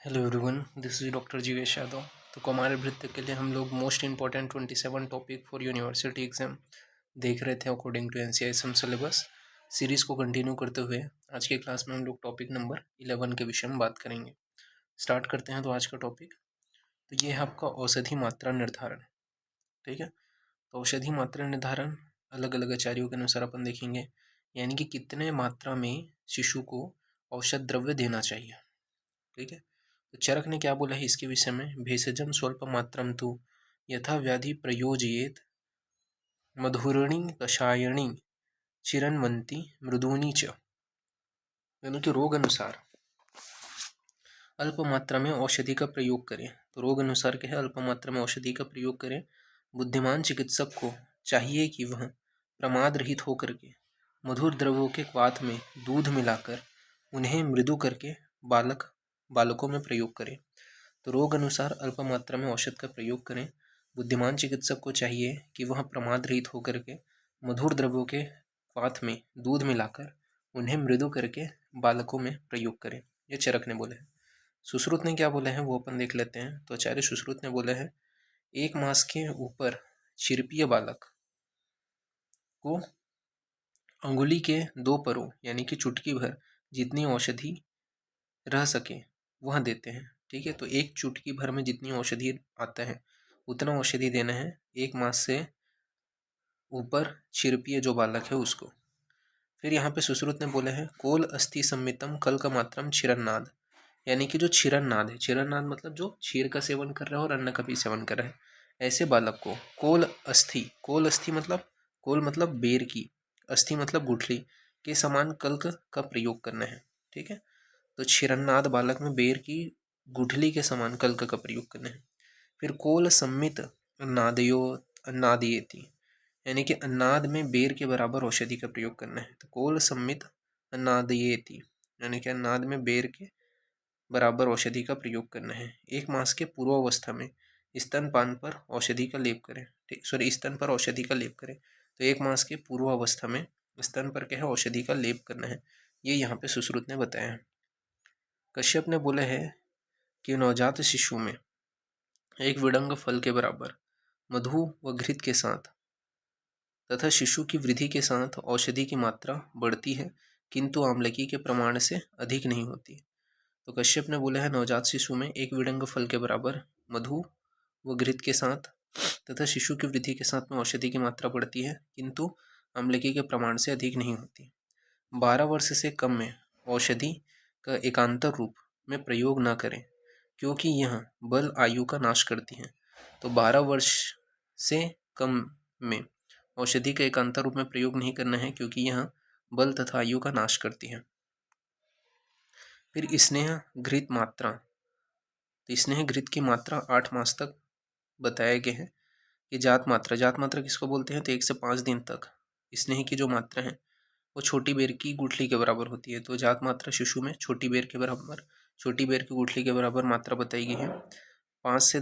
Hello everyone, this is doctor Jeevesh Yadav. तो कुमार वृत्त के लिए हम लोग most important 27 topic for university exam देख रहे थे according to NCISM syllabus. Series को कंटिन्यू करते हुए आज की क्लास में हम लोग टॉपिक नंबर 11 के विषय में बात करेंगे। स्टार्ट करते हैं। तो आज का टॉपिक तो ये है आपका औषधि मात्रा निर्धारण। ठीक है, तो औषधि मात्रा निर्धारण अलग अलग आचार्यों के अनुसार अपन देखेंगे, यानी कि कितने मात्रा में शिशु को औषध द्रव्य देना चाहिए। ठीक है, तो चरक ने क्या बोला है इसके विषय में, भेषजम स्वल्प मात्रम तु यथा व्याधि प्रयोजयेत मधुरणी कषायणी चिरन्वंती मृदूनी च, यानी कि रोग अनुसार अल्प मात्रा में औषधि का प्रयोग करें। तो रोग अनुसार क्या है, अल्प मात्रा में औषधि का प्रयोग करें। बुद्धिमान चिकित्सक को चाहिए कि वह प्रमाद रहित होकर के मधुर द्रव्यों के क्वाथ में दूध मिलाकर उन्हें मृदु करके बालकों में प्रयोग करें। तो रोग अनुसार अल्प मात्रा में औषध का प्रयोग करें। बुद्धिमान चिकित्सक को चाहिए कि वह प्रमाद रहित होकर के मधुर द्रव्यों के क्वाथ में दूध मिलाकर उन्हें मृदु करके बालकों में प्रयोग करें। ये चरक ने बोले हैं। सुश्रुत ने क्या बोले हैं वो अपन देख लेते हैं। तो आचार्य सुश्रुत ने बोले हैं, 1 मास के ऊपर क्षीरपीय बालक को अंगुली के 2 परों यानी कि चुटकी भर जितनी औषधि रह सके वह देते हैं। ठीक है, तो एक चुटकी भर में जितनी औषधि आता है उतना औषधि देना है 1 मास से ऊपर क्षीरपीय जो बालक है उसको। फिर यहाँ पे सुश्रुत ने बोले हैं, कोल अस्थि सम्मितम कल का मात्रम क्षीरन्नाद, यानी कि जो क्षीरन्नाद है, क्षीरन्नाद मतलब जो क्षीर का सेवन कर रहा है और अन्न का भी सेवन कर रहा है, ऐसे बालक को कोल अस्थि मतलब कोल मतलब बेर की, अस्थि मतलब गुठली के समान कल्क का प्रयोग करना है। ठीक है, तो क्षीरन्नाद बालक में बेर की गुठली के समान कल्क का प्रयोग करना है। फिर कोल सम्मित अन्नादयेति, यानी कि अन्नाद में बेर के बराबर औषधि का प्रयोग करना है। तो कोल सम्मित अन्नादयेति, यानी कि अन्नाद में बेर के बराबर औषधि का प्रयोग करना है। 1 मास के पूर्वावस्था में स्तनपान पर औषधि का लेप करें। स्तन पर औषधि का लेप करें। तो 1 मास के पूर्वावस्था में स्तन पर क्या है, औषधि का लेप करना है। ये यहाँ पे सुश्रुत ने बताया है। कश्यप ने बोला है कि नवजात शिशु में एक विडंग फल के बराबर मधु व घृत के साथ तथा शिशु की वृद्धि के साथ औषधि की मात्रा बढ़ती है, किंतु आम्लकी के प्रमाण से अधिक नहीं होती। तो कश्यप ने बोला है, नवजात शिशु में एक विडंग फल के बराबर मधु व घृत के साथ तथा शिशु की वृद्धि के साथ में औषधि की मात्रा बढ़ती है, किंतु आम्लकी के प्रमाण से अधिक नहीं होती। 12 वर्ष से कम में औषधि का एकांतर रूप में प्रयोग न करें, क्योंकि यह बल आयु का नाश करती है। तो 12 वर्ष से कम में औषधि का एकांतर रूप में प्रयोग नहीं करना है, क्योंकि यह बल तथा आयु का नाश करती है। फिर स्नेह घृत मात्रा, तो स्नेह घृत की मात्रा 8 मास तक बताया गया है। कि जात मात्रा किसको बोलते हैं, तो 1 से 5 दिन तक स्नेह की जो मात्रा है वो छोटी बेर की गुठली के बराबर होती है। तो जात मात्रा शिशु में छोटी बेर के बराबर, छोटी बेर की गुठली के बराबर मात्रा बताई गई है। 5 से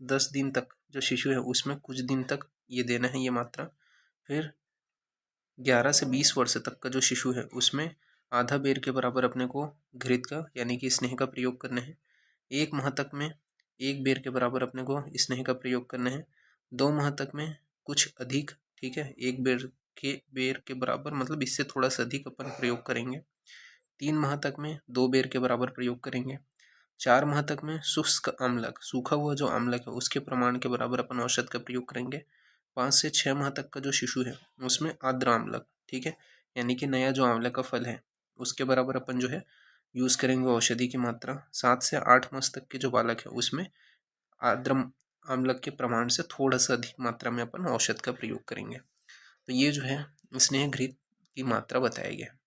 10 दिन तक जो शिशु है उसमें कुछ दिन तक ये देना है ये मात्रा। फिर 11 से 20 वर्ष तक का जो शिशु है उसमें आधा बेर के बराबर अपने को घृत का यानी कि स्नेह का प्रयोग करना है। 1 माह तक में 1 बेर के बराबर अपने को स्नेह का प्रयोग करना है। 2 माह तक में कुछ अधिक, ठीक है, 1 बेर के बराबर मतलब इससे थोड़ा सा अधिक अपन प्रयोग करेंगे। 3 माह तक में 2 बेर के बराबर प्रयोग करेंगे। 4 माह तक में शुष्क आम्लक, सूखा हुआ जो आम्लक है उसके प्रमाण के बराबर अपन औषध का प्रयोग करेंगे। 5 से 6 माह तक का जो शिशु है उसमें आर्द्र आम्लक, ठीक है, यानी कि नया जो आंवला का फल है उसके बराबर अपन जो है यूज़ करेंगे औषधि की मात्रा। 7 से 8 मास तक के जो बालक है उसमें आर्द्र आम्लक के प्रमाण से थोड़ा सा अधिक मात्रा में अपन औषध का प्रयोग करेंगे। तो ये जो है स्नेह घृत की मात्रा बताया गया है।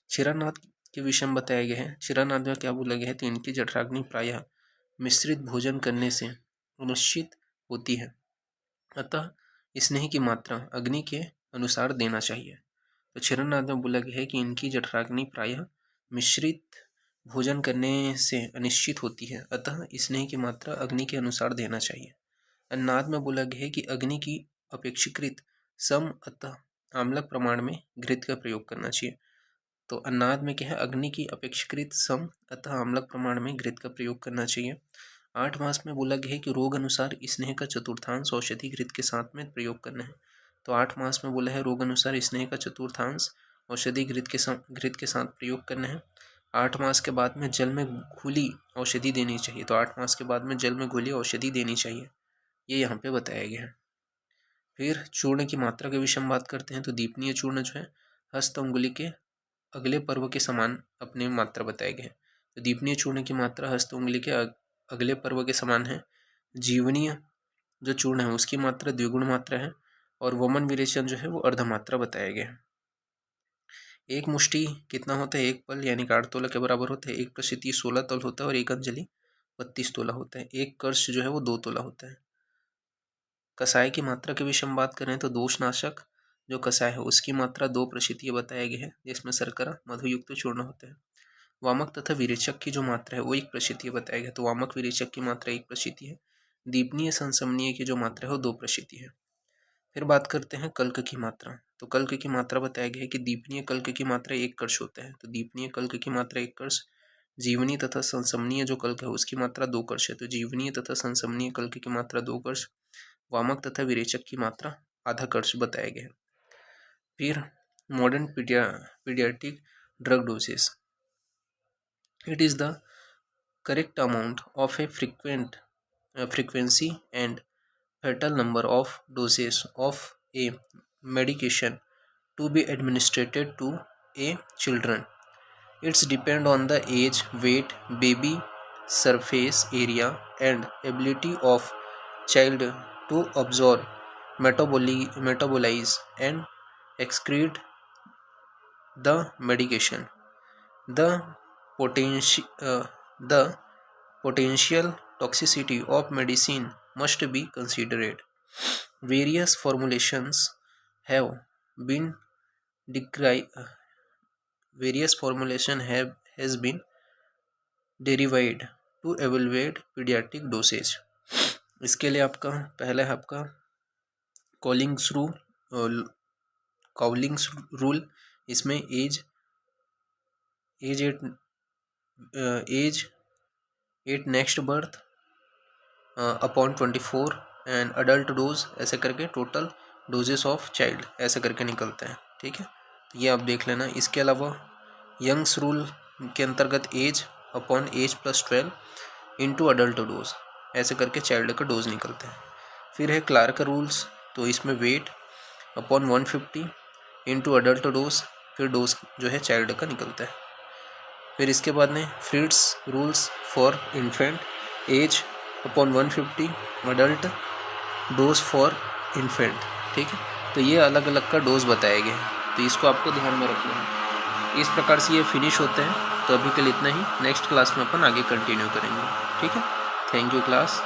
क्षीरानाद के विषय में बताया गया है। क्षीरानाद में क्या बोला गया है, तो इनकी जठराग्नि प्रायः मिश्रित भोजन करने से निश्चित होती है, अतः स्नेह की मात्रा अग्नि के अनुसार देना चाहिए। तो क्षीरानाद में बोला गया है कि इनकी जठराग्नि प्रायः मिश्रित भोजन करने से अनिश्चित होती है, अतः स्नेह की मात्रा अग्नि के अनुसार देना चाहिए। अन्नाद में बोला गया है कि अग्नि की अपेक्षाकृत सम अतः आम्लक प्रमाण में घृत का प्रयोग करना चाहिए। तो अन्नाद में क्या है, अग्नि की अपेक्षाकृत सम अतः अम्लक प्रमाण में घृत का प्रयोग करना चाहिए। 8 मास में बोला गया है कि रोग अनुसार स्नेह का चतुर्थांश औषधि घृत के साथ में प्रयोग करना है। तो 8 मास में बोला है रोग अनुसार स्नेह का चतुर्थांश औषधि घृत के साथ प्रयोग करना है। 8 मास के बाद में जल में घुली औषधि देनी चाहिए। तो 8 मास के बाद में जल में घुली औषधि देनी चाहिए, ये यहाँ पे बताया गया है। फिर चूर्ण की मात्रा के विषय में बात करते हैं। तो दीपनीय चूर्ण जो है हस्त उंगली के अगले पर्व के समान अपने मात्रा बताए गए हैं। तो दीपनीय चूर्ण की मात्रा हस्त उंगली के अगले पर्व के समान है। जीवनीय जो चूर्ण है उसकी मात्रा द्विगुण मात्रा है, और वमन विरेचन जो है वो अर्धमात्रा बताया गया है। एक मुष्टि कितना होता है, एक पल यानी 8 तोला के बराबर होता है। एक प्रशिति 16 तोल होता है, और एक अंजलि 32 तोला होता है। एक कर्ष जो है वो 2 तोला होता है। कसाय की मात्रा के विषय में बात करें तो दोषनाशक जो कसाय है उसकी मात्रा 2 प्रशिति बताया गया है, जिसमें शर्करा मधुयुक्त चूर्ण होते हैं। वामक तथा विरेचक की जो मात्रा है वो 1 प्रशिति बताया गया। तो वामक विरेचक की मात्रा 1 प्रशिति है। दीपनीय संसमनीय की जो मात्रा है वो 2 प्रशिति है। फिर बात करते हैं कल्क की मात्रा। तो कल्क की मात्रा बताया गया है कि दीपनीय कल्क की मात्रा 1 कर्ष होता है। तो दीपनीय कल्क की मात्रा 1 कर्ष। जीवनी तथा संसमनीय जो कल्क है उसकी मात्रा 2 कर्ष है। तो जीवनीय तथा संसमनीय कल्क की मात्रा 2 कर्ष। वामक तथा विरेचक की मात्रा आधा कर्ष बताया गया है। फिर modern paediatric drug doses. It is the correct amount of a frequency and fatal number of doses of a medication to be administered to a children. It's depend on the age, weight, baby surface area and ability of child to absorb, metabolize and excrete the medication. The potential toxicity of medicine must be considered. Various formulations have been has been derived to evaluate pediatric dosage. इसके लिए आपका पहला है आपका Cowling's rule. इसमें age at next birth upon 24 and adult dose ऐसे करके total doses of child ऐसे करके निकलते हैं। ठीक है, तो ये आप देख लेना। इसके अलावा यंग्स रूल के अंतर्गत age upon age plus 12 into adult dose ऐसे करके चाइल्ड का डोज निकलते हैं। फिर है क्लार्क रूल्स, तो इसमें weight upon 150 into adult dose, फिर डोज जो है चाइल्ड का निकलता है। फिर इसके बाद में फ्रिट्स rules for infant, as upon 150 adult dose for infant. ठीक है, तो ये अलग अलग का डोज बताए गए हैं, तो इसको आपको ध्यान में रखना है। इस प्रकार से ये फिनिश होते हैं। तो अभी के लिए इतना ही, नेक्स्ट क्लास में अपन आगे कंटिन्यू करेंगे। ठीक है, थैंक यू क्लास।